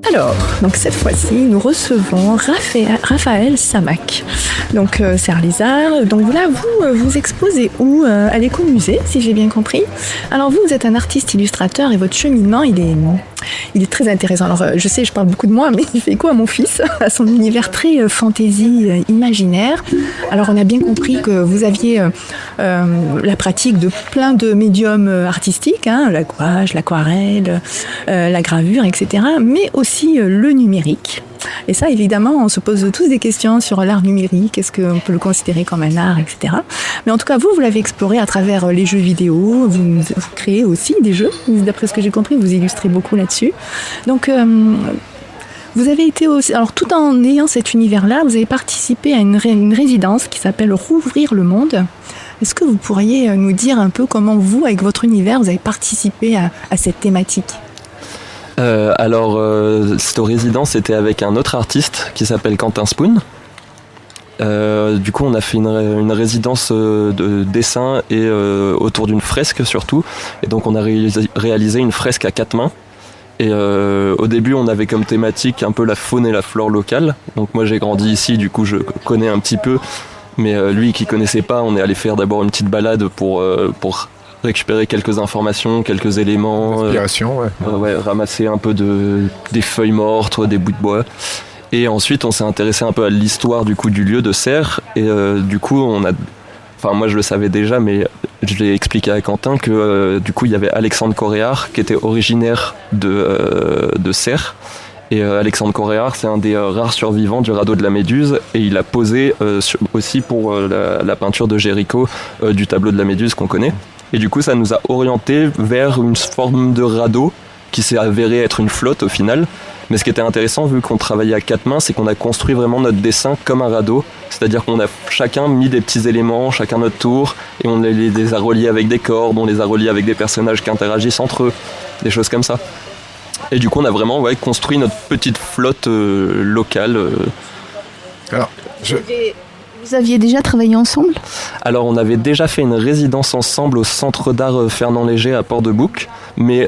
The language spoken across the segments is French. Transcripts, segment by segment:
Alors, donc cette fois-ci, nous recevons Raphaël Samac. Donc, c'est Arlisard. Donc là, vous exposez où à l'écomusée, si j'ai bien compris. Alors vous êtes un artiste illustrateur et votre cheminement, il est très intéressant. Alors, je sais, je parle beaucoup de moi, mais il fait écho à mon fils, à son univers très fantaisie, imaginaire. Alors, on a bien compris que vous aviez la pratique de plein de médiums artistiques, hein, la gouache, l'aquarelle, la gravure, etc., mais aussi le numérique. Et ça, évidemment, on se pose tous des questions sur l'art numérique, est-ce qu'on peut le considérer comme un art, etc. Mais en tout cas, vous l'avez exploré à travers les jeux vidéo, vous créez aussi des jeux, d'après ce que j'ai compris, vous illustrez beaucoup là-dessus. Donc, vous avez été aussi, alors tout en ayant cet univers-là, vous avez participé à une résidence qui s'appelle Rouvrir le monde. Est-ce que vous pourriez nous dire un peu comment vous, avec votre univers, vous avez participé à cette thématique ? Cette résidence c'était avec un autre artiste qui s'appelle Quentin Spoon. Du coup on a fait une résidence de dessin et autour d'une fresque surtout, et donc on a réalisé une fresque à 4 mains. Et au début on avait comme thématique un peu la faune et la flore locale, donc moi j'ai grandi ici, du coup je connais un petit peu, mais lui qui connaissait pas, on est allé faire d'abord une petite balade pour récupérer quelques informations, quelques éléments, inspiration, ramasser un peu des feuilles mortes, des bouts de bois. Et ensuite, on s'est intéressé un peu à l'histoire du coup du lieu de Serres. Et du coup, moi je le savais déjà, mais je l'ai expliqué à Quentin que du coup il y avait Alexandre Coréard qui était originaire de Serres. Et Alexandre Coréard, c'est un des rares survivants du radeau de la Méduse, et il a posé aussi pour la peinture de Géricault du tableau de la Méduse qu'on connaît. Et du coup, ça nous a orientés vers une forme de radeau qui s'est avéré être une flotte au final. Mais ce qui était intéressant, vu qu'on travaillait à 4 mains, c'est qu'on a construit vraiment notre dessin comme un radeau. C'est-à-dire qu'on a chacun mis des petits éléments, chacun notre tour, et on les a reliés avec des cordes, on les a reliés avec des personnages qui interagissent entre eux, des choses comme ça. Et du coup, on a vraiment construit notre petite flotte locale. Alors, Vous aviez déjà travaillé ensemble ? Alors, on avait déjà fait une résidence ensemble au Centre d'art Fernand Léger à Port-de-Bouc, mais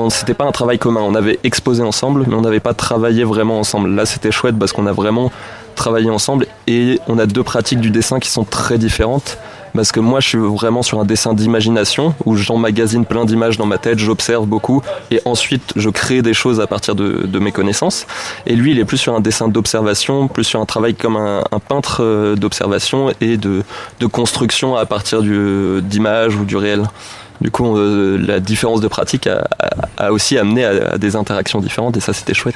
c'était pas un travail commun. On avait exposé ensemble, mais on n'avait pas travaillé vraiment ensemble. Là, c'était chouette parce qu'on a vraiment travaillé ensemble, et on a 2 pratiques du dessin qui sont très différentes. Parce que moi je suis vraiment sur un dessin d'imagination où j'emmagasine plein d'images dans ma tête, j'observe beaucoup et ensuite je crée des choses à partir de mes connaissances. Et lui il est plus sur un dessin d'observation, plus sur un travail comme un peintre d'observation et de construction à partir d'images ou du réel. Du coup, la différence de pratique a aussi amené à des interactions différentes, et ça, c'était chouette.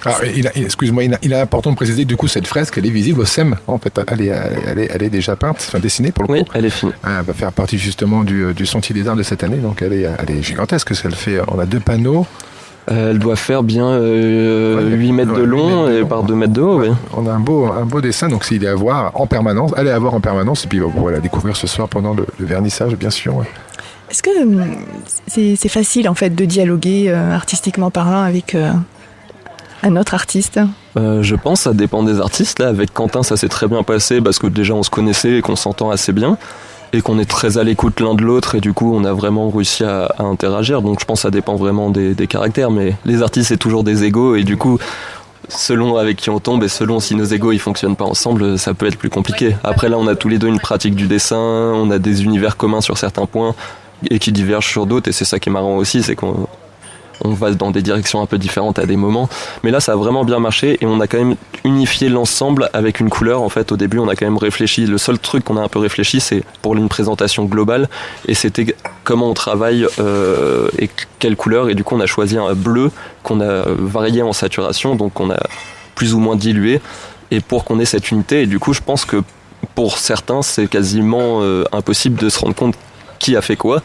Alors, excuse-moi, il est important de préciser que du coup, cette fresque, elle est visible au SEM. En fait, elle est déjà peinte, enfin dessinée pour le coup. Oui, elle est finie. Elle va faire partie justement du Sentier des Arts de cette année, donc elle est gigantesque. On a 2 panneaux. Elle doit faire bien 8 mètres de long et par 2 mètres de haut. Ouais. On a un beau dessin, donc s'il est à voir en permanence, allez à voir en permanence, et puis vous pourrez la découvrir ce soir pendant le vernissage, bien sûr. Ouais. Est-ce que c'est facile en fait de dialoguer artistiquement parlant avec un autre artiste ? Je pense que ça dépend des artistes. Là, avec Quentin, ça s'est très bien passé parce que déjà on se connaissait et qu'on s'entend assez bien et qu'on est très à l'écoute l'un de l'autre, et du coup on a vraiment réussi à interagir. Donc je pense que ça dépend vraiment des caractères, mais les artistes c'est toujours des égos, et du coup selon avec qui on tombe et selon si nos égos ils fonctionnent pas ensemble, ça peut être plus compliqué. Après là on a tous les deux une pratique du dessin, on a des univers communs sur certains points et qui divergent sur d'autres, et c'est ça qui est marrant aussi, c'est qu'on va dans des directions un peu différentes à des moments, mais là ça a vraiment bien marché et on a quand même unifié l'ensemble avec une couleur. En fait au début on a quand même réfléchi, le seul truc qu'on a un peu réfléchi c'est pour une présentation globale, et c'était comment on travaille et quelle couleur, et du coup on a choisi un bleu qu'on a varié en saturation, donc on a plus ou moins dilué, et pour qu'on ait cette unité. Et du coup je pense que pour certains c'est quasiment impossible de se rendre compte qui a fait quoi.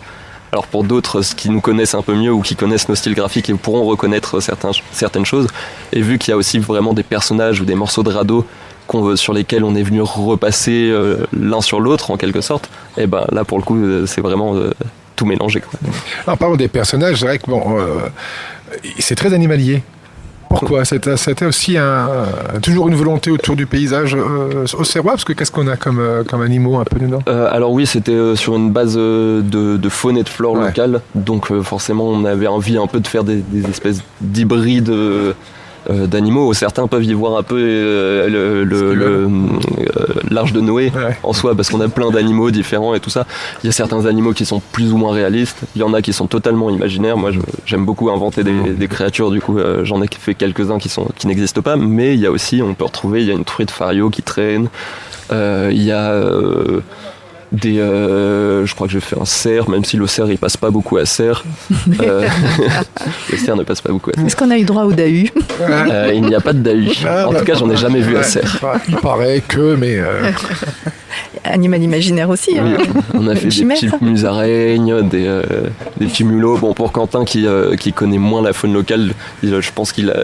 Alors pour d'autres qui nous connaissent un peu mieux ou qui connaissent nos styles graphiques, ils pourront reconnaître certaines choses. Et vu qu'il y a aussi vraiment des personnages ou des morceaux de radeau sur lesquels on est venu repasser l'un sur l'autre en quelque sorte, et ben là pour le coup c'est vraiment tout mélangé, quoi. Alors parlons des personnages, c'est vrai que c'est très animalier. Pourquoi ? C'était aussi toujours une volonté autour du paysage auxerrois, parce que qu'est-ce qu'on a comme animaux un peu dedans ? Alors oui, c'était sur une base de faune et de flore locale, donc forcément on avait envie un peu de faire des espèces d'hybrides d'animaux. Certains peuvent y voir un peu l'arche de Noé en soi, parce qu'on a plein d'animaux différents et tout ça. Il y a certains animaux qui sont plus ou moins réalistes, il y en a qui sont totalement imaginaires. Moi j'aime beaucoup inventer des créatures, du coup j'en ai fait quelques-uns qui n'existent pas, mais il y a aussi, on peut retrouver, il y a une truite fario qui traîne, il y a je crois que j'ai fait un cerf, même si le cerf il passe pas beaucoup à cerf. Le cerf ne passe pas beaucoup à cerf. Est-ce qu'on a eu droit au dahu ? Il n'y a pas de dahu. En tout cas, j'en ai jamais vu à cerf. Il paraît que, mais... Animal imaginaire aussi. Oui, on a fait des petites musaraignes, des petits mulots. Bon, pour Quentin qui connaît moins la faune locale, je pense qu'il a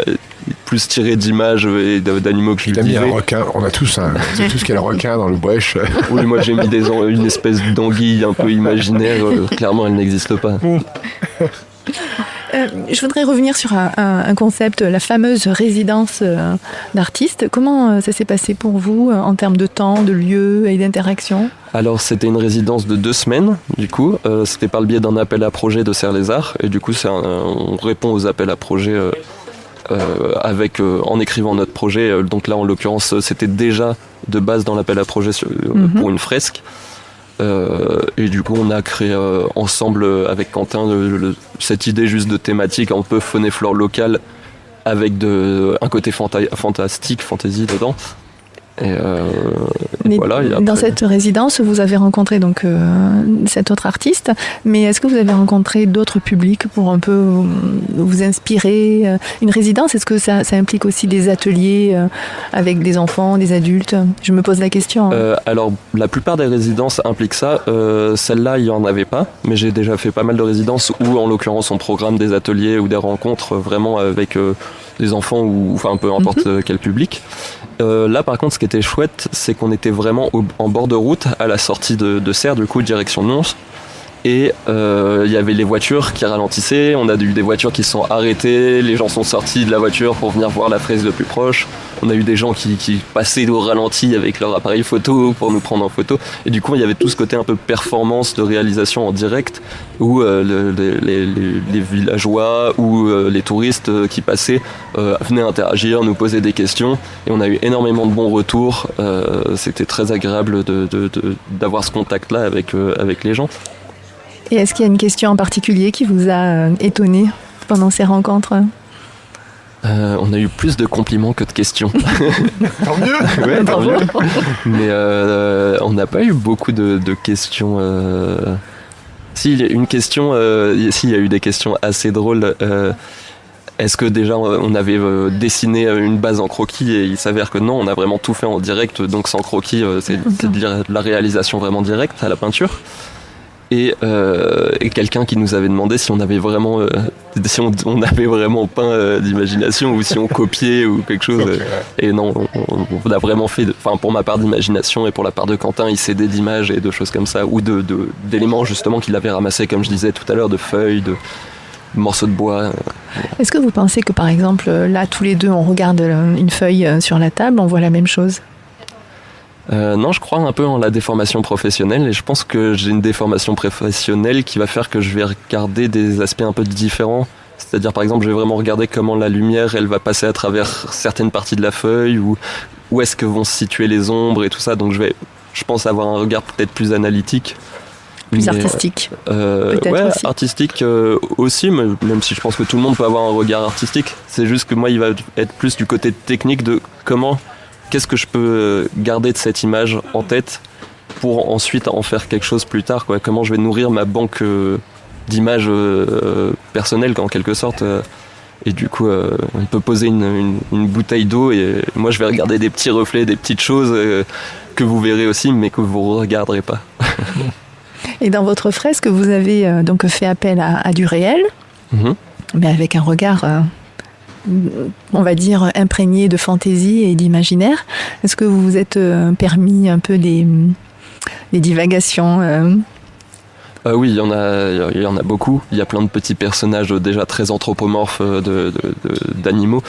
plus tiré d'images et d'animaux que je lui disais. Il a mis un requin, on a tous qu'il y a le requin dans le brèche. Oui, moi j'ai mis une espèce d'anguille un peu imaginaire. Clairement, elle n'existe pas. Je voudrais revenir sur un concept, la fameuse résidence d'artiste. Comment ça s'est passé pour vous en termes de temps, de lieu et d'interaction ? Alors c'était une résidence de 2 semaines, du coup. C'était par le biais d'un appel à projet de Serres-les-Arts. Et du coup, on répond aux appels à projet en écrivant notre projet. Donc là, en l'occurrence, c'était déjà de base dans l'appel à projet pour une fresque. Et du coup on a créé ensemble avec Quentin cette idée juste de thématique un peu faune et flore locale avec un côté fantastique, fantasy dedans. Et voilà, et après... Dans cette résidence, vous avez rencontré donc cet autre artiste, mais est-ce que vous avez rencontré d'autres publics pour un peu vous inspirer ? Une résidence, est-ce que ça implique aussi des ateliers avec des enfants, des adultes ? Je me pose la question. Alors, la plupart des résidences impliquent ça. Celle-là, il n'y en avait pas, mais j'ai déjà fait pas mal de résidences où, en l'occurrence, on programme des ateliers ou des rencontres vraiment avec des enfants ou enfin peu importe quel public. Là par contre ce qui était chouette c'est qu'on était vraiment en bord de route à la sortie de Serres, du coup direction Mons, et il y avait les voitures qui ralentissaient, on a eu des voitures qui se sont arrêtées, les gens sont sortis de la voiture pour venir voir la fresque de plus proche, on a eu des gens qui passaient au ralenti avec leur appareil photo pour nous prendre en photo, et du coup il y avait tout ce côté un peu performance de réalisation en direct où les villageois ou les touristes qui passaient venaient interagir, nous poser des questions, et on a eu énormément de bons retours. C'était très agréable d'avoir ce contact là avec les gens. Et est-ce qu'il y a une question en particulier qui vous a étonné pendant ces rencontres ? On a eu plus de compliments que de questions. Tant mieux. Ouais, tant mieux. Mais on n'a pas eu beaucoup de questions. Si, il y a une question. Si, il y a eu des questions assez drôles. Est-ce que déjà on avait dessiné une base en croquis, et il s'avère que non, on a vraiment tout fait en direct, donc sans croquis, c'est de la réalisation vraiment directe à la peinture. Et quelqu'un qui nous avait demandé si on avait vraiment si on avait vraiment peint d'imagination ou si on copiait ou quelque chose. Et non, on a vraiment fait, enfin pour ma part d'imagination et pour la part de Quentin, il s'aidait d'images et de choses comme ça, ou d'éléments justement qu'il avait ramassés, comme je disais tout à l'heure, de feuilles, de morceaux de bois. Est-ce que vous pensez que par exemple là tous les deux on regarde une feuille sur la table, on voit la même chose ? Non, je crois un peu en la déformation professionnelle, et je pense que j'ai une déformation professionnelle qui va faire que je vais regarder des aspects un peu différents. C'est-à-dire par exemple je vais vraiment regarder comment la lumière elle va passer à travers certaines parties de la feuille, ou où est-ce que vont se situer les ombres et tout ça, donc je pense avoir un regard peut-être plus analytique. Plus artistique. Ouais, aussi. Artistique aussi, mais même si je pense que tout le monde peut avoir un regard artistique, c'est juste que moi il va être plus du côté technique de qu'est-ce que je peux garder de cette image en tête pour ensuite en faire quelque chose plus tard, quoi. Comment je vais nourrir ma banque d'images personnelles en quelque sorte. Et du coup, on peut poser une bouteille d'eau et moi je vais regarder des petits reflets, des petites choses que vous verrez aussi, mais que vous ne regarderez pas. Et dans votre fresque, vous avez donc fait appel à du réel, mais avec un regard... on va dire imprégné de fantaisie et d'imaginaire. Est-ce que vous vous êtes permis un peu des divagations Oui, il y en a beaucoup. Il y a plein de petits personnages déjà très anthropomorphes d'animaux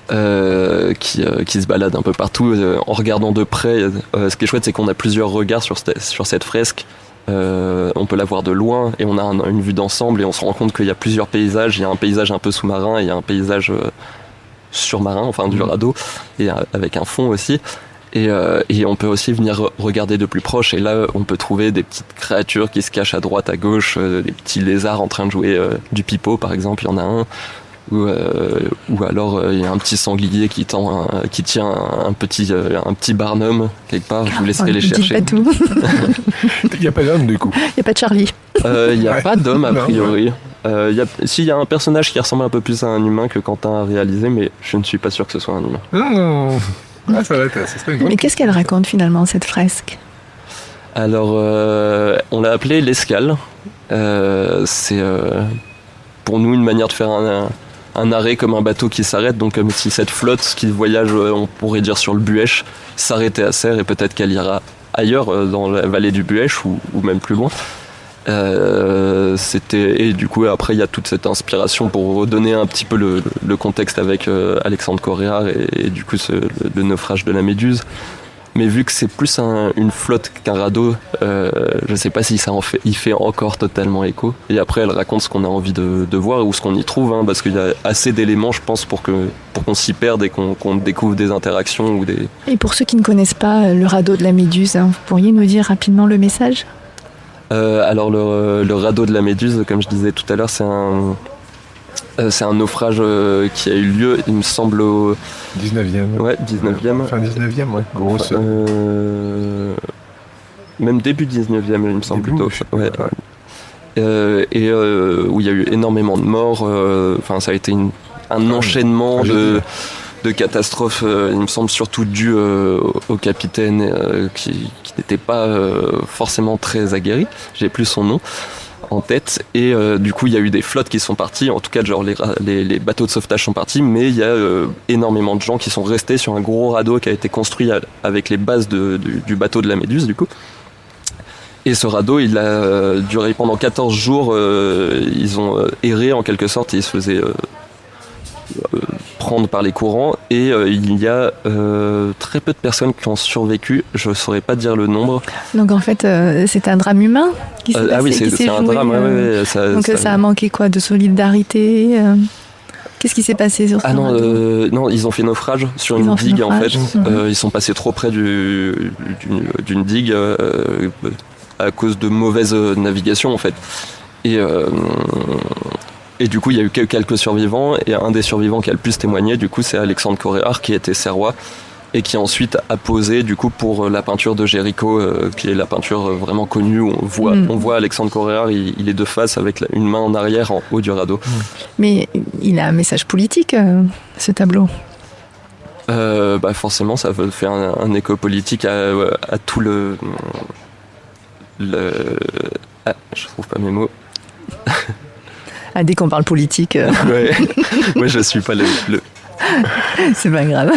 qui se baladent un peu partout. En regardant de près, ce qui est chouette, c'est qu'on a plusieurs regards sur cette fresque. On peut la voir de loin et on a une vue d'ensemble et on se rend compte qu'il y a plusieurs paysages. Il y a un paysage un peu sous-marin et il y a un paysage surmarin, enfin du radeau, et avec un fond aussi. Et on peut aussi venir regarder de plus proche et là on peut trouver des petites créatures qui se cachent à droite, à gauche, des petits lézards en train de jouer du pipeau par exemple, il y en a un. Ou alors il y a un petit sanglier qui tient un petit barnum quelque part. Je vous laisserai les chercher. Pas tout. Il n'y a pas d'homme du coup. Il n'y a pas de Charlie. Il n'y a pas d'homme a priori. Il y a un personnage qui ressemble un peu plus à un humain que Quentin a réalisé, mais je ne suis pas sûr que ce soit un humain. Non. Ah, ça serait une grande... Mais qu'est-ce qu'elle raconte finalement cette fresque? Alors on l'a appelée l'escale. C'est pour nous une manière de faire un arrêt comme un bateau qui s'arrête, donc comme si cette flotte qui voyage, on pourrait dire sur le Buëch, s'arrêtait à Serres et peut-être qu'elle ira ailleurs dans la vallée du Buëch ou même plus loin. Et du coup après il y a toute cette inspiration pour redonner un petit peu le contexte avec Alexandre Coréard et du coup le naufrage de la Méduse. Mais vu que c'est plus une flotte qu'un radeau, je sais pas si il fait encore totalement écho. Et après, elle raconte ce qu'on a envie de voir ou ce qu'on y trouve, hein, parce qu'il y a assez d'éléments, je pense, pour qu'on s'y perde et qu'on découvre des interactions ou des. Et pour ceux qui ne connaissent pas le radeau de la Méduse, hein, vous pourriez nous dire rapidement le message ? Alors le radeau de la Méduse, comme je disais tout à l'heure, c'est un naufrage qui a eu lieu, il me semble, au 19e. Ouais, 19e. Fin 19e, ouais. Grosse. Même début 19e, il me semble début, plutôt. Ouais. Où il y a eu énormément de morts. Enfin, ça a été un enchaînement de catastrophes, il me semble surtout dû au capitaine qui n'était pas forcément très aguerri. J'ai plus son nom en tête, et du coup il y a eu des flottes qui sont parties, en tout cas genre les bateaux de sauvetage sont partis, mais il y a énormément de gens qui sont restés sur un gros radeau qui a été construit avec les bases du bateau de la Méduse du coup. Et ce radeau il a duré pendant 14 jours, ils ont erré en quelque sorte et ils se faisaient prendre par les courants, et il y a très peu de personnes qui ont survécu, je ne saurais pas dire le nombre. Donc en fait c'est un drame humain qui s'est passé, oui, c'est un drame. Ouais, donc ça a manqué quoi, de solidarité Qu'est-ce qui s'est passé sur ce radeau ? Non, ils ont fait naufrage sur une digue en fait. Ils sont passés trop près d'une digue à cause de mauvaise navigation en fait. Et du coup, il y a eu quelques survivants, et un des survivants qui a le plus témoigné, du coup, c'est Alexandre Coréard, qui était serrois, et qui ensuite a posé, du coup, pour la peinture de Géricault, qui est la peinture vraiment connue, où on voit Alexandre Coréard, il est de face avec une main en arrière, en haut du radeau. Mais il a un message politique, ce tableau. Forcément, ça veut faire un écho politique à tout le... je trouve pas mes mots. Ah, dès qu'on parle politique. Ouais. Moi, je suis pas le... C'est pas grave.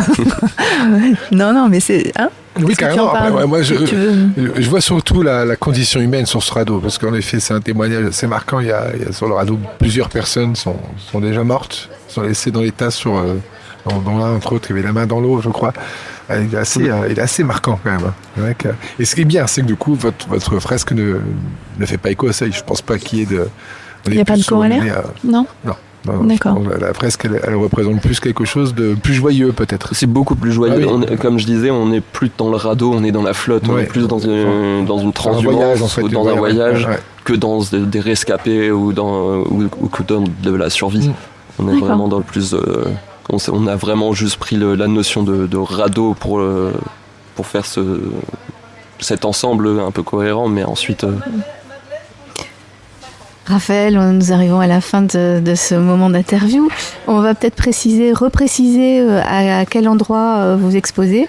non, mais c'est. Hein, oui, carrément. Après, moi, je vois surtout la condition humaine sur ce radeau, parce qu'en effet, c'est un témoignage assez marquant. Il y a sur le radeau, plusieurs personnes sont déjà mortes, sont laissées dans les tasses dont l'un, entre autres, avait la main dans l'eau, je crois. Il est assez marquant quand même. Et ce qui est bien, c'est que du coup, votre fresque ne fait pas écho à ça. Je pense pas qu'il y ait de. Il n'y a pas de corollaire ? Non. D'accord. La fresque, elle représente plus quelque chose de plus joyeux, peut-être. C'est beaucoup plus joyeux. Comme je disais, on n'est plus dans le radeau, on est dans la flotte. On est plus dans une transhumance ou dans un voyage que dans des rescapés ou que dans de la survie. On est vraiment dans le plus... on a vraiment juste pris la notion de radeau pour faire cet ensemble un peu cohérent, mais ensuite... Raphaël, nous arrivons à la fin de ce moment d'interview. On va peut-être repréciser à quel endroit vous exposez.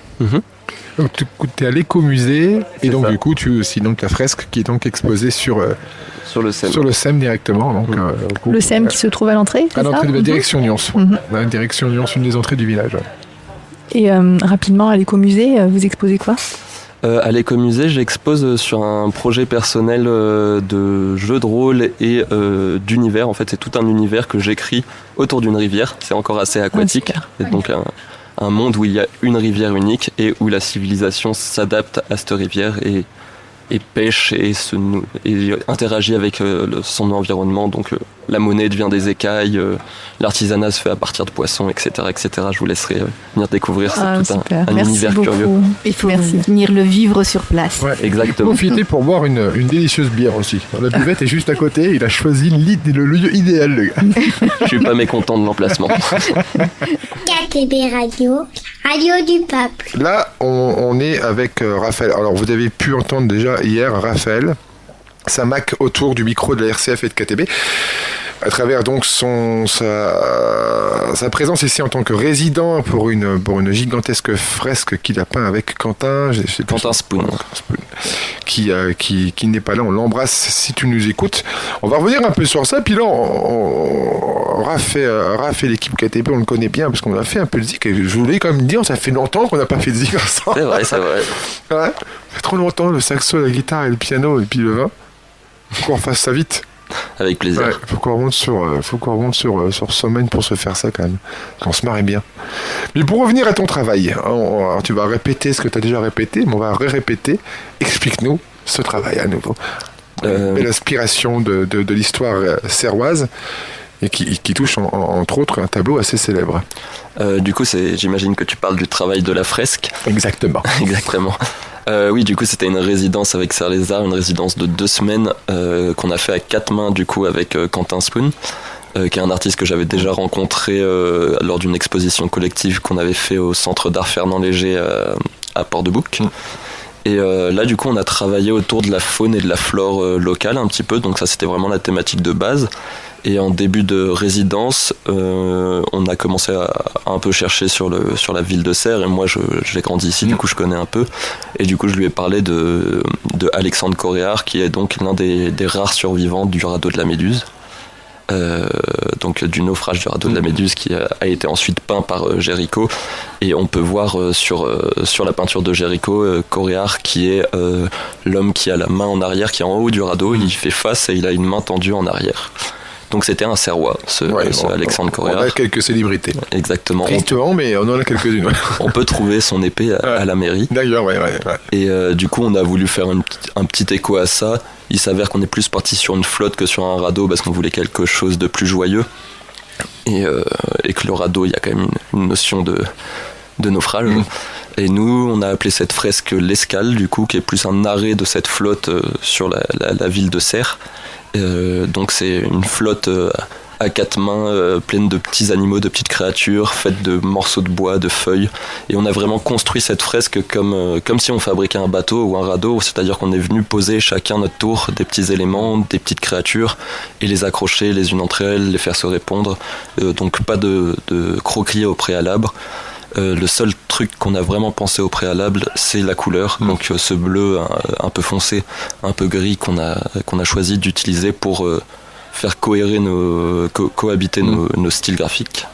Donc tu es à l'écomusée, et donc du coup tu as aussi la fresque qui est donc exposée sur le SEM. Sur le SEM directement. Donc, le SEM qui se trouve à l'entrée, à l'entrée de la direction Nyons. La direction Nyons, une des entrées du village. Et rapidement, à l'écomusée, vous exposez quoi ? À l'écomusée, j'expose sur un projet personnel de jeu de rôle et d'univers. En fait, c'est tout un univers que j'écris autour d'une rivière. C'est encore assez aquatique. C'est donc un monde où il y a une rivière unique et où la civilisation s'adapte à cette rivière et pêche et interagit avec son environnement. Donc la monnaie devient des écailles, l'artisanat se fait à partir de poissons, etc. etc. Je vous laisserai venir découvrir. C'est tout un univers beaucoup. Curieux. Il faut venir le vivre sur place. Ouais. Exactement. Profitez pour boire une délicieuse bière aussi. La buvette est juste à côté, il a choisi le lieu idéal, le gars. Je suis pas mécontent de l'emplacement. KTB Radio, Radio du Peuple. Là, on est avec Raphaël. Alors, vous avez pu entendre déjà hier Raphaël Samac autour du micro de la RCF et de KTB, à travers donc sa présence ici en tant que résident pour une gigantesque fresque qu'il a peint avec Quentin Spoon, qui n'est pas là. On l'embrasse si tu nous écoutes. On va revenir un peu sur ça, puis là Raph et l'équipe KTB, on le connaît bien parce qu'on a fait un peu de zik, et je voulais quand même dire, ça fait longtemps qu'on n'a pas fait de zik ensemble. C'est vrai. Ouais, ça fait trop longtemps, le saxo, la guitare et le piano et puis le vin. Faut qu'on fasse ça vite. Avec plaisir. Ouais, faut qu'on remonte sur Sommeil pour se faire ça quand même. On se marre bien. Mais pour revenir à ton travail, alors tu vas répéter ce que tu as déjà répété, mais on va répéter. Explique-nous ce travail à nouveau. L'inspiration de l'histoire serroise et qui touche entre autres un tableau assez célèbre. Du coup, j'imagine que tu parles du travail de la fresque. Exactement. Exactement. Oui, du coup, c'était une résidence avec Serre les Arts, une résidence de 2 semaines qu'on a fait à 4 mains, du coup, avec Quentin Spoon, qui est un artiste que j'avais déjà rencontré lors d'une exposition collective qu'on avait fait au Centre d'Art Fernand Léger à Port-de-Bouc. Et là, du coup, on a travaillé autour de la faune et de la flore locale un petit peu, donc ça, c'était vraiment la thématique de base. Et en début de résidence, on a commencé à un peu chercher sur la ville de Serres, et moi j'ai grandi ici, du coup je connais un peu, et du coup je lui ai parlé de Alexandre Coréard, qui est donc l'un des rares survivants du radeau de la Méduse, donc du naufrage du radeau de la Méduse, qui a été ensuite peint par Géricault, et on peut voir sur la peinture de Géricault Coréard, qui est l'homme qui a la main en arrière, qui est en haut du radeau, il fait face et il a une main tendue en arrière. Donc c'était un Serrois, Alexandre Coréard. On a quelques célébrités. Exactement. Tristement, mais on en a quelques-unes. On peut trouver son épée à la mairie. D'ailleurs, ouais. Et du coup, on a voulu faire un petit écho à ça. Il s'avère qu'on est plus parti sur une flotte que sur un radeau parce qu'on voulait quelque chose de plus joyeux. Et que le radeau, il y a quand même une notion de naufrage. Et nous, on a appelé cette fresque l'escale, du coup, qui est plus un arrêt de cette flotte sur la ville de Serres. Donc c'est une flotte à 4 mains, pleine de petits animaux, de petites créatures, faite de morceaux de bois, de feuilles. Et on a vraiment construit cette fresque comme si on fabriquait un bateau ou un radeau, c'est-à-dire qu'on est venu poser chacun notre tour des petits éléments, des petites créatures, et les accrocher les unes entre elles, les faire se répondre. Donc pas de croquis au préalable. Le seul truc qu'on a vraiment pensé au préalable, c'est la couleur. Donc ce bleu un peu foncé, un peu gris qu'on a choisi d'utiliser pour faire cohabiter nos styles graphiques.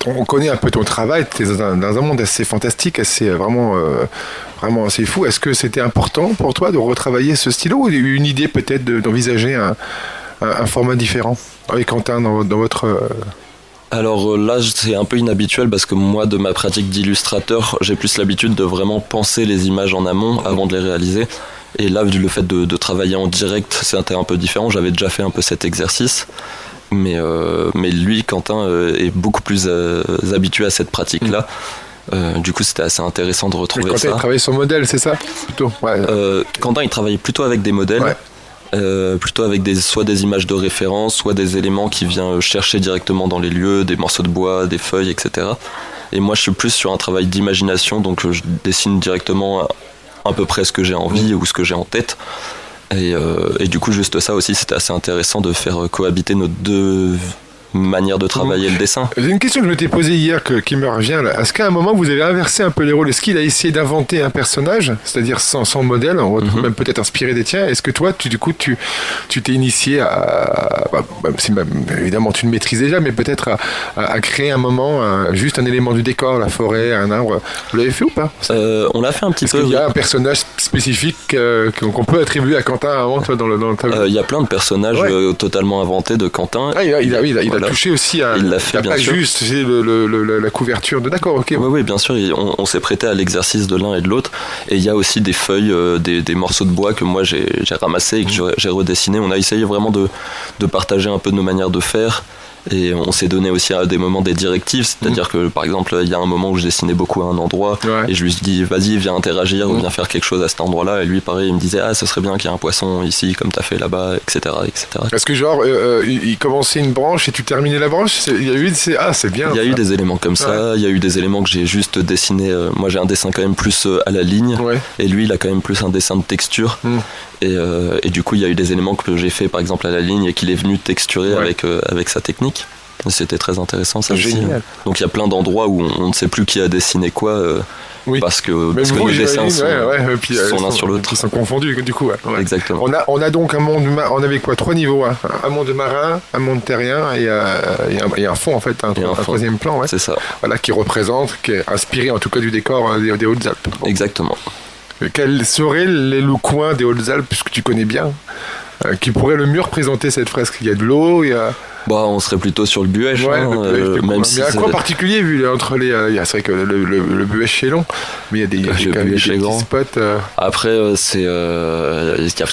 On connaît un peu ton travail, tu es dans un monde assez fantastique, assez vraiment assez fou. Est-ce que c'était important pour toi de retravailler ce stylo, ou une idée peut-être d'envisager un format différent avec Quentin dans votre... Alors là, c'est un peu inhabituel parce que moi, de ma pratique d'illustrateur, j'ai plus l'habitude de vraiment penser les images en amont avant de les réaliser. Et là, le fait de travailler en direct, c'était un peu différent. J'avais déjà fait un peu cet exercice. Mais lui, Quentin, est beaucoup plus habitué à cette pratique-là. Du coup, c'était assez intéressant de retrouver ça. Quentin, il travaillait sur modèle, c'est ça plutôt, ouais. Quentin, il travaillait plutôt avec des modèles. Ouais. Plutôt avec soit des images de référence, soit des éléments qu'il vient chercher directement dans les lieux, des morceaux de bois, des feuilles, etc. Et moi je suis plus sur un travail d'imagination, donc je dessine directement à peu près ce que j'ai envie ou ce que j'ai en tête. Et du coup juste ça aussi, c'était assez intéressant de faire cohabiter nos deux manière de travailler le dessin. J'ai une question que je m'étais posée hier qui me revient là. Est-ce qu'à un moment vous avez inversé un peu les rôles? Est-ce qu'il a essayé d'inventer un personnage, c'est-à-dire sans modèle, on retrouve même peut-être inspiré des tiens? Est-ce que toi, tu t'es initié évidemment tu le maîtrises déjà, mais peut-être à créer un moment, juste un élément du décor, la forêt, un arbre? Vous l'avez fait ou pas? On l'a fait un petit peu. Est-ce qu'il y a un personnage spécifique qu'on peut attribuer à Quentin avant, toi, dans le tableau? Il y a plein de personnages totalement inventés de Quentin. Ah, il a touché aussi à... Il l'a fait, bien sûr. Juste la couverture de... D'accord, ok. Oui, bien sûr. On s'est prêté à l'exercice de l'un et de l'autre. Et il y a aussi des feuilles, des morceaux de bois que moi j'ai ramassés et que j'ai redessiné. On a essayé vraiment de partager un peu nos manières de faire. Et on s'est donné aussi à des moments des directives, c'est-à-dire que par exemple il y a un moment où je dessinais beaucoup à un endroit et je lui ai dit vas-y viens interagir ou viens faire quelque chose à cet endroit-là, et lui pareil il me disait ce serait bien qu'il y ait un poisson ici comme t'as fait là-bas, etc. Est-ce que genre il commençait une branche et tu terminais la branche? Il y a eu c'est bien. Il y a eu des éléments comme ça, il y a eu des éléments que j'ai juste dessiné. Moi j'ai un dessin quand même plus à la ligne et lui il a quand même plus un dessin de texture. Et du coup il y a eu des éléments que j'ai fait par exemple à la ligne et qu'il est venu texturer avec sa technique. C'était très intéressant ça aussi. Donc il y a plein d'endroits où on ne sait plus qui a dessiné quoi parce que nos dessins sont l'un sur l'autre. Ils sont confondus du coup. Exactement. On a donc on avait quoi, 3 niveaux, un monde marin, un monde terrien et un fond en fait, un troisième plan. C'est ça. Voilà, qui est inspiré en tout cas du décor des Hautes-Alpes. Exactement. Quels seraient les coins des Hautes-Alpes, puisque tu connais bien, qui pourraient le mieux représenter cette fresque? Il y a de l'eau, il y a... on serait plutôt sur le Buëch. Même si mais à quoi en particulier, vu entre les... c'est vrai que le Buëch est long, mais il y a des petits spots. Après, il y a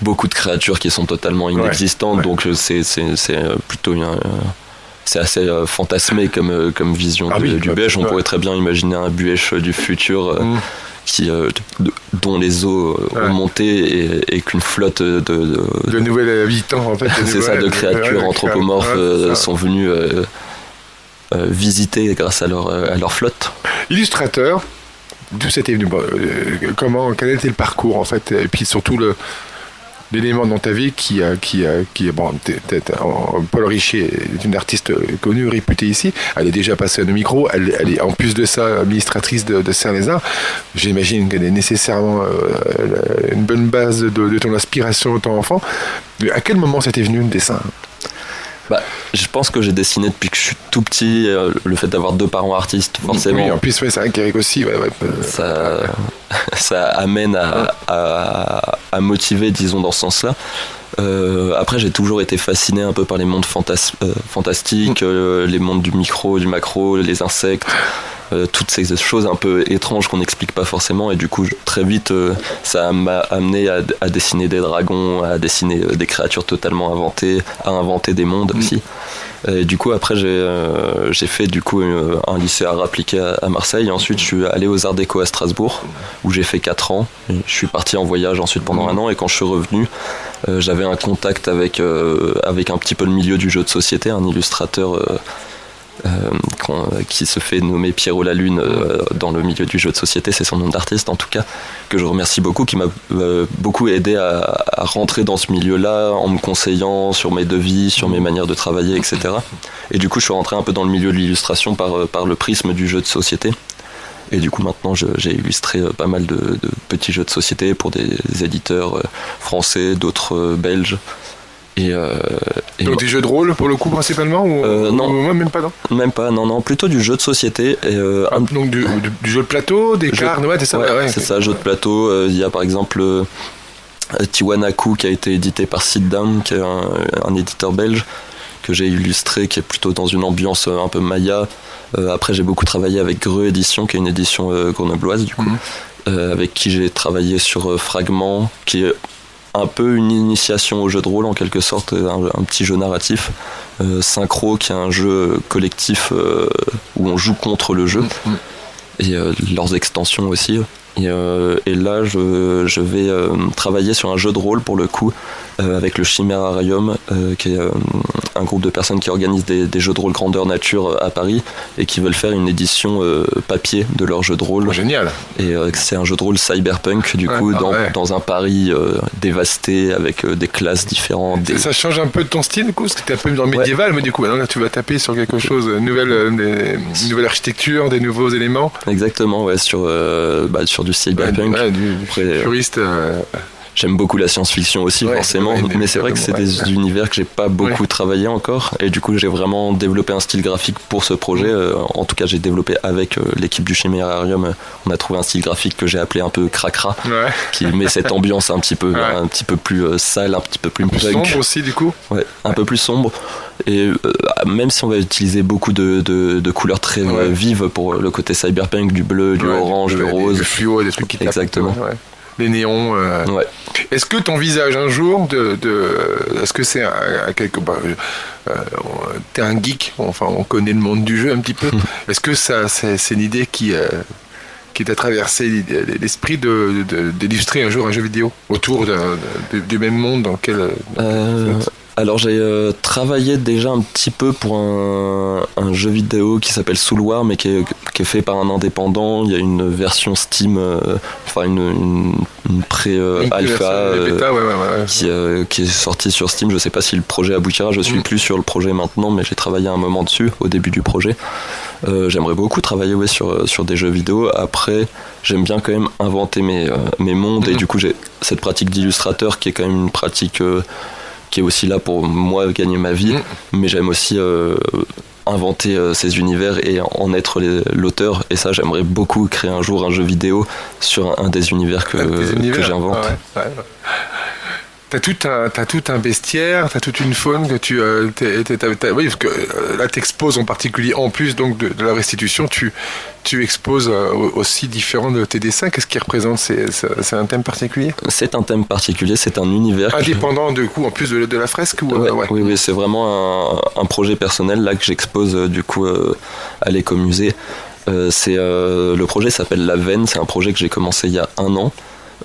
beaucoup de créatures qui sont totalement inexistantes, donc c'est plutôt c'est assez fantasmé comme vision du Buëch. On pourrait très bien imaginer un Buëch du futur dont les eaux ont monté et qu'une flotte de nouveaux habitants en fait. De créatures anthropomorphes sont venues visiter grâce à leur flotte. Illustrateur, d'où c'était venu? Quel était le parcours en fait, et puis surtout l'élément dans ta vie qui Paul Richer est une artiste connue, réputée ici. Elle est déjà passée à nos micros. Elle est en plus de ça administratrice de Saint-Lézard. J'imagine qu'elle est nécessairement une bonne base de ton inspiration en tant qu'enfant. À quel moment ça t'est venu le dessin? Je pense que j'ai dessiné depuis que je suis tout petit. Le fait d'avoir 2 parents artistes, forcément. Oui, en plus, c'est vrai qu'Eric aussi. Ça amène à motiver, disons, dans ce sens-là. Après, j'ai toujours été fasciné un peu par les mondes fantastiques, les mondes du micro, du macro, les insectes. Toutes ces choses un peu étranges qu'on n'explique pas forcément, et du coup très vite ça m'a amené à dessiner des dragons, à dessiner des créatures totalement inventées, à inventer des mondes aussi. Et du coup après j'ai fait du coup un lycée art appliqué à Marseille, et ensuite je suis allé aux Arts Déco à Strasbourg où j'ai fait 4 ans. Je suis parti en voyage ensuite pendant 1 an, et quand je suis revenu j'avais un contact avec un petit peu le milieu du jeu de société, un illustrateur qui se fait nommer Pierrot la Lune dans le milieu du jeu de société, c'est son nom d'artiste en tout cas, que je remercie beaucoup, qui m'a beaucoup aidé à rentrer dans ce milieu-là en me conseillant sur mes devis, sur mes manières de travailler, etc. Et du coup je suis rentré un peu dans le milieu de l'illustration par le prisme du jeu de société. Et du coup maintenant j'ai illustré pas mal de petits jeux de société pour des éditeurs français, d'autres belges. Donc des jeux de rôle pour le coup principalement ou non, même pas, non. Même pas, non, plutôt du jeu de société. Donc du jeu de plateau, des cartes, c'est ça. C'est ça, jeu de plateau. Il y a par exemple Tiwanaku qui a été édité par Sit Down, qui est un éditeur belge que j'ai illustré, qui est plutôt dans une ambiance un peu maya. Après j'ai beaucoup travaillé avec Greux Édition, qui est une édition grenobloise du coup, avec qui j'ai travaillé sur Fragment, qui est un peu une initiation au jeu de rôle en quelque sorte, un petit jeu narratif. Synchro, qui est un jeu collectif où on joue contre le jeu, et leurs extensions aussi. Et là, je vais travailler sur un jeu de rôle pour le coup, avec le Chimérarium, qui est un groupe de personnes qui organisent des jeux de rôle grandeur nature à Paris et qui veulent faire une édition papier de leur jeu de rôle. Oh, génial. Et c'est un jeu de rôle cyberpunk, du coup, dans un Paris dévasté avec des classes différentes. Ça change un peu de ton style, du coup, parce que tu es un peu dans le médiéval, mais du coup, là, tu vas taper sur quelque chose, une nouvelle architecture, des nouveaux éléments. Exactement, ouais, sur du cyberpunk. Du futuriste. J'aime beaucoup la science-fiction aussi, forcément, mais c'est vrai que c'est des univers que j'ai pas beaucoup travaillé encore, et du coup j'ai vraiment développé un style graphique pour ce projet. En tout cas, j'ai développé avec l'équipe du Chimérarium. On a trouvé un style graphique que j'ai appelé un peu cracra, qui met cette ambiance un petit peu plus sale, un petit peu plus punk. Sombre aussi, du coup. Ouais, un peu plus sombre. Et même si on va utiliser beaucoup de couleurs très vives pour le côté cyberpunk, du bleu, du orange, du rose, du fluo, des trucs qui tapent. Exactement. Les néons. Est-ce que ton visage un jour est-ce que c'est t'es un geek, enfin on connaît le monde du jeu un petit peu. Est-ce que c'est une idée qui t'a traversé l'esprit d'illustrer un jour un jeu vidéo autour du même monde dans lequel alors j'ai travaillé déjà un petit peu pour un jeu vidéo qui s'appelle Soul War, mais qui est fait par un indépendant. Il y a une version Steam, une pré-alpha qui est sortie sur Steam. Je sais pas si le projet aboutira, je suis plus sur le projet maintenant, mais j'ai travaillé un moment dessus au début du projet. J'aimerais beaucoup travailler sur des jeux vidéo. Après, j'aime bien quand même inventer mes mondes, et du coup j'ai cette pratique d'illustrateur qui est quand même une pratique qui est aussi là pour moi gagner ma vie, mais j'aime aussi inventer ces univers et en être l'auteur, et ça j'aimerais beaucoup créer un jour un jeu vidéo sur un des univers que j'invente. T'as tout un bestiaire, t'as toute une faune que tu oui, parce que là t'exposes en particulier, en plus donc de la restitution, tu exposes aussi différents de tes dessins. Qu'est-ce qui représente? C'est un thème particulier? C'est un thème particulier, c'est un univers indépendant du coup, en plus de la fresque ou Oui, c'est vraiment un projet personnel là que j'expose du coup à l'écomusée. Le projet s'appelle La Veine, c'est un projet que j'ai commencé il y a 1 an.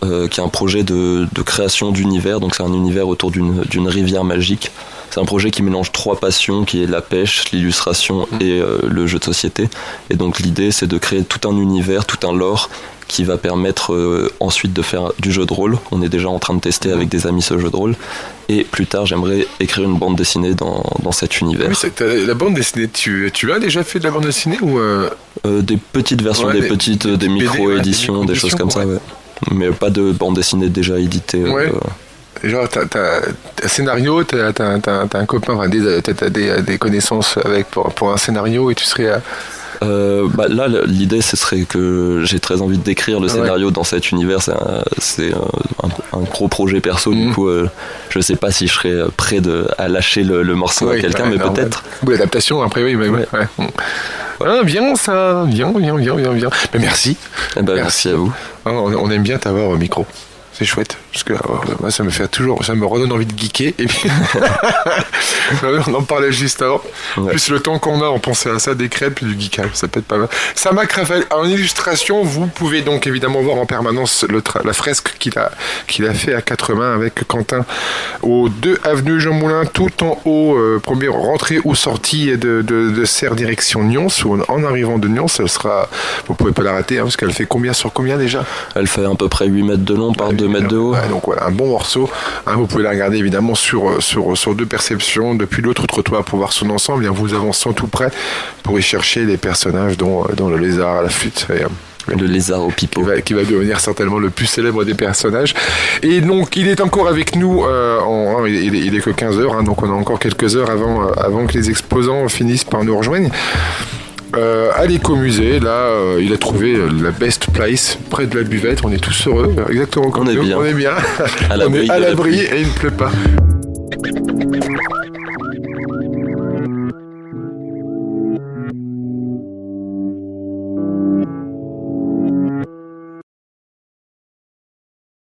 Qui est un projet de création d'univers, donc c'est un univers autour d'une rivière magique. C'est un projet qui mélange 3 passions, qui est la pêche, l'illustration et le jeu de société. Et donc l'idée, c'est de créer tout un univers, tout un lore qui va permettre ensuite de faire du jeu de rôle. On est déjà en train de tester avec des amis ce jeu de rôle. Et plus tard, j'aimerais écrire une bande dessinée dans cet univers. Oui, la bande dessinée, tu as déjà fait de la bande dessinée ou des petites versions, des micro-éditions, des choses comme ça, ouais. Mais pas de bande dessinée déjà éditée. Genre, t'as un scénario, t'as un copain, enfin, t'as des connaissances avec pour un scénario, et tu serais là, l'idée, ce serait que j'ai très envie d'écrire le scénario dans cet univers. C'est un gros projet perso. Du coup, je sais pas si je serais prêt à lâcher le morceau à quelqu'un, mais peut-être. Ou l'adaptation, après, oui. Voilà, bien ça, bien. Mais merci. Merci à vous. On aime bien t'avoir au micro. C'est chouette, parce que moi ça me redonne envie de geeker, et puis on en parlait juste avant. Plus le temps qu'on a, on pensait à ça, des crêpes, du geekage, ça peut être pas mal. Samak Raphaël, en illustration, vous pouvez donc évidemment voir en permanence la fresque qu'il a fait à 4 mains avec Quentin au 2 avenue Jean Moulin, tout en haut, première rentrée ou sortie de Serre direction Nyons, ou en arrivant de Nyons, vous pouvez pas la rater, parce qu'elle fait combien sur combien déjà? Elle fait à peu près 8 mètres de long par 2 mètres de haut. Donc voilà, un bon morceau. Vous pouvez la regarder évidemment sur 2 perceptions depuis l'autre trottoir pour voir son ensemble. Et en vous avançant tout près pour y chercher les personnages dont le lézard à la flûte. Le lézard au pipeau. Qui va devenir certainement le plus célèbre des personnages. Et donc, il est encore avec nous. Il est que 15h, donc on a encore quelques heures avant que les exposants finissent par nous rejoindre. À l'écomusée, là, il a trouvé la best place près de la buvette. On est tous heureux, exactement comme on est bien. On est bien. À l'abri et il ne pleut pas.